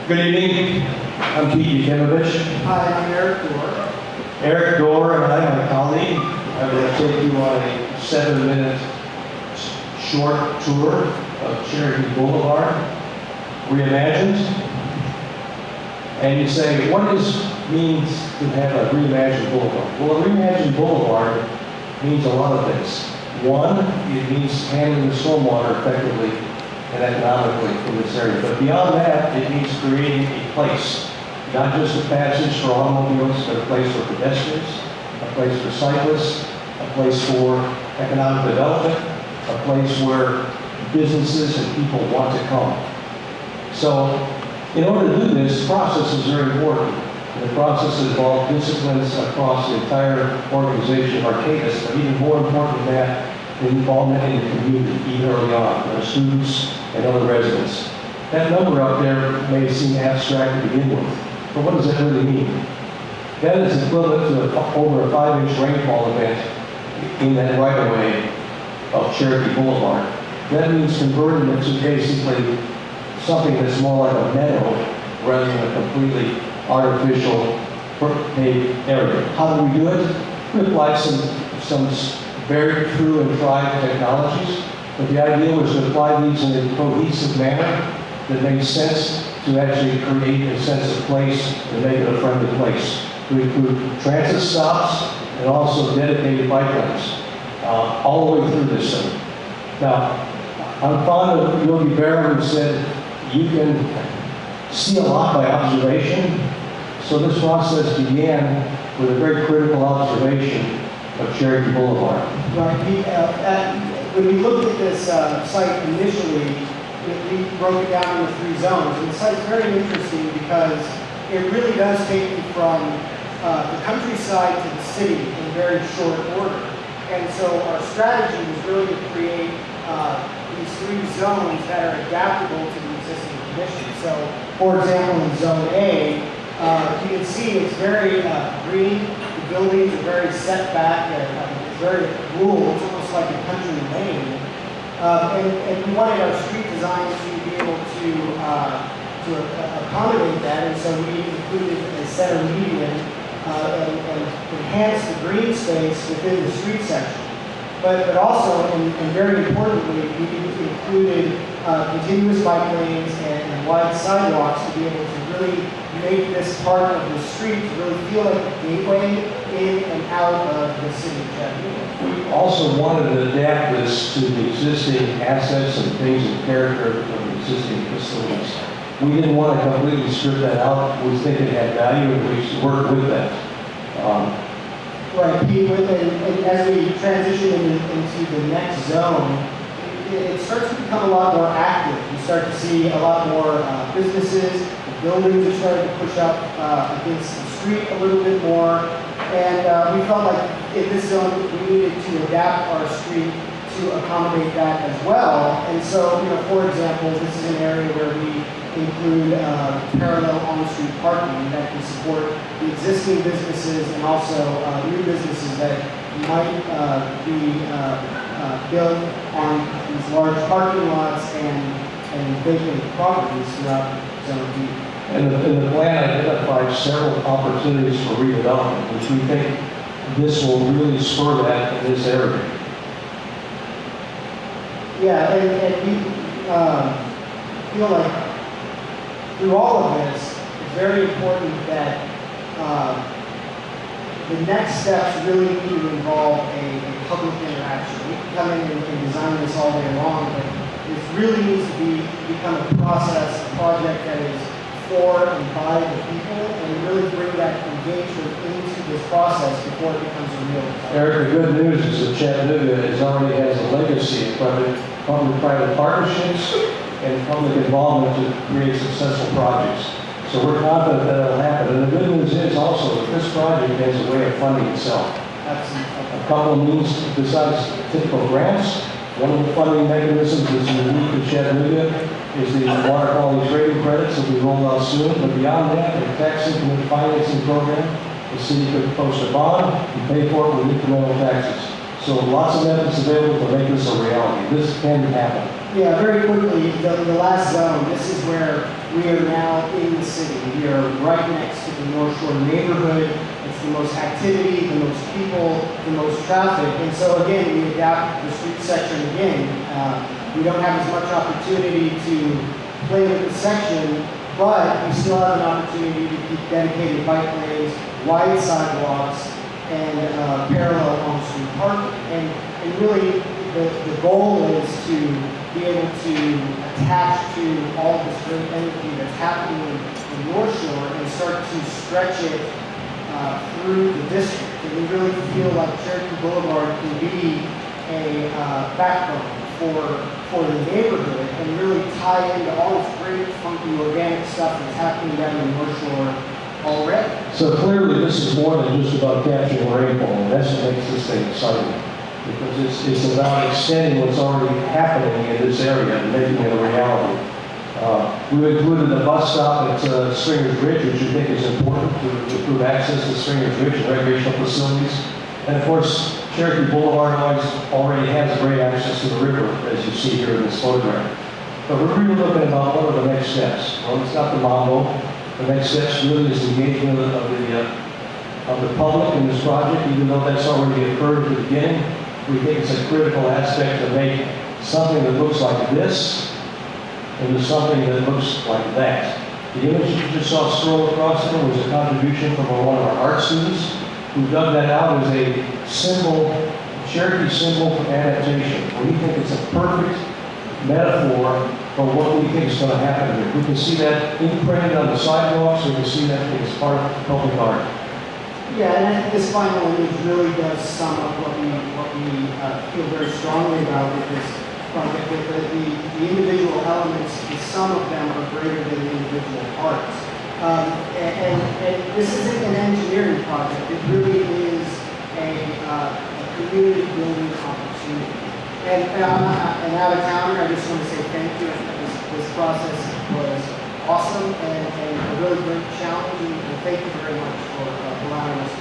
Good evening. I'm Pete Yakimovich. Hi, I'm Eric Dorr. Eric Dorr and I, my colleague, I'm going to take you on a 7-minute short tour of Cherokee Boulevard, reimagined. And you say, what does it mean to have a reimagined boulevard? Well, a reimagined boulevard means a lot of things. One, it means handling the stormwater effectively and economically from this area. But beyond that, it means creating a place, not just a passage for automobiles, but a place for pedestrians, a place for cyclists, a place for economic development, a place where businesses and people want to come. So, in order to do this, process is very important. And the process involves disciplines across the entire organization of Arcadis, but even more important than that, the involvement in the community, even early on, our students and other residents. That number up there may seem abstract to begin with, but what does that really mean? That is equivalent to over a 5-inch rainfall event in that right-of-way of Cherokee Boulevard. That means converting it to basically something that's more like a meadow rather than a completely artificial paved area. How do we do it? We apply some very true and tried technologies, but the idea was to apply these in a cohesive manner that makes sense to actually create a sense of place and make it a friendly place. To include transit stops and also dedicated bike lanes all the way through this thing. Now, I'm fond of Yogi Berra, who said you can see a lot by observation. So this process began with a very critical observation of Cherokee Boulevard. Right. When we looked at this site initially, we broke it down into 3 zones. And the site's very interesting because it really does take you from the countryside to the city in very short order. And so our strategy was really to create these 3 zones that are adaptable to the existing conditions. So, for example, in Zone A, you can see it's very green. The buildings are very set back. It's very rural. It's almost like a country lane. And we wanted our street design to be able to accommodate that. And so we included a center median and enhance the green space within the street section. But also, and very importantly, we included continuous bike lanes and wide sidewalks to be able to really make this part of the street to really feel like a gateway in and out of the city of Chattanooga. We also wanted to adapt this to the existing assets and things and character of the existing facilities. We didn't want to completely strip that out. We think it had value and we should work with that. Right, Pete, and as we transition into the next zone, it starts to become a lot more active. You start to see a lot more businesses, the buildings are starting to push up against the street a little bit more, and we felt like in this zone we needed to adapt our street to accommodate that as well. And so, for example, this is an area where we include parallel on-street parking that can support the existing businesses and also new businesses that might be built on these large parking lots and vacant properties throughout Zone B. And the plan identified several opportunities for redevelopment, which we think this will really spur that in this area. Yeah, and we feel like through all of this, it's very important that the next steps really need to involve a public interaction. We can come in and design this all day long, but this really needs to become a process, a project that is for and by the people, and really bring that engagement into this process before it becomes a real problem. Eric, the good news is that Chattanooga already has a legacy of public-private partnerships and public involvement to create successful projects. So we're confident that it'll happen. And the good news is also that this project has a way of funding itself. Absolutely. A couple of means besides typical grants. One of the funding mechanisms that's unique to Chattanooga is the water quality trading credits that we roll out soon. But beyond that, a tax increment financing program. The city could post a bond and pay for it with incremental taxes. So lots of methods available to make this a reality. This can happen. Yeah, very quickly, the last zone, this is where we are now in the city. We are right next to the North Shore neighborhood. It's the most activity, the most people, the most traffic. And so again, we adapt the street section again. We don't have as much opportunity to play with the section, but we still have an opportunity to keep dedicated bike lanes, wide sidewalks, and parallel on-street parking. And really, the goal is to be able to attach to all of this great energy that's happening in North Shore and start to stretch it through the district. And we really feel like Cherokee Boulevard can be a backbone for the neighborhood and really tie into all this great, funky, organic stuff that's happening down in North Shore already. So clearly, this is more than just about capturing rainfall, and that's what makes this thing exciting. Because it's about extending what's already happening in this area and making it a reality. We've included a bus stop at Stringer's Ridge, which we think is important to improve access to Stringer's Ridge and recreational facilities. And of course, Cherokee Boulevard already has great access to the river, as you see here in this photograph. But we're really looking about what are the next steps. Well, it's not the mambo. The next steps really is engagement of the public in this project, even though that's already occurred at the beginning. We think it's a critical aspect to make something that looks like this into something that looks like that. The image you just saw scroll across there was a contribution from one of our art students who dug that out as a symbol, Cherokee symbol for adaptation. We think it's a perfect metaphor for what we think is going to happen here. We can see that imprinted on the sidewalks, we can see that as part of public art. Yeah, and I think this final image really does sum up what we feel very strongly about with this project. The individual elements, the sum of them are greater than the individual parts. And this isn't an engineering project. It really is a community building opportunity. And I'm an out-of-towner. I just want to say thank you. This process was awesome and a really great challenge. And thank you very much for allowing us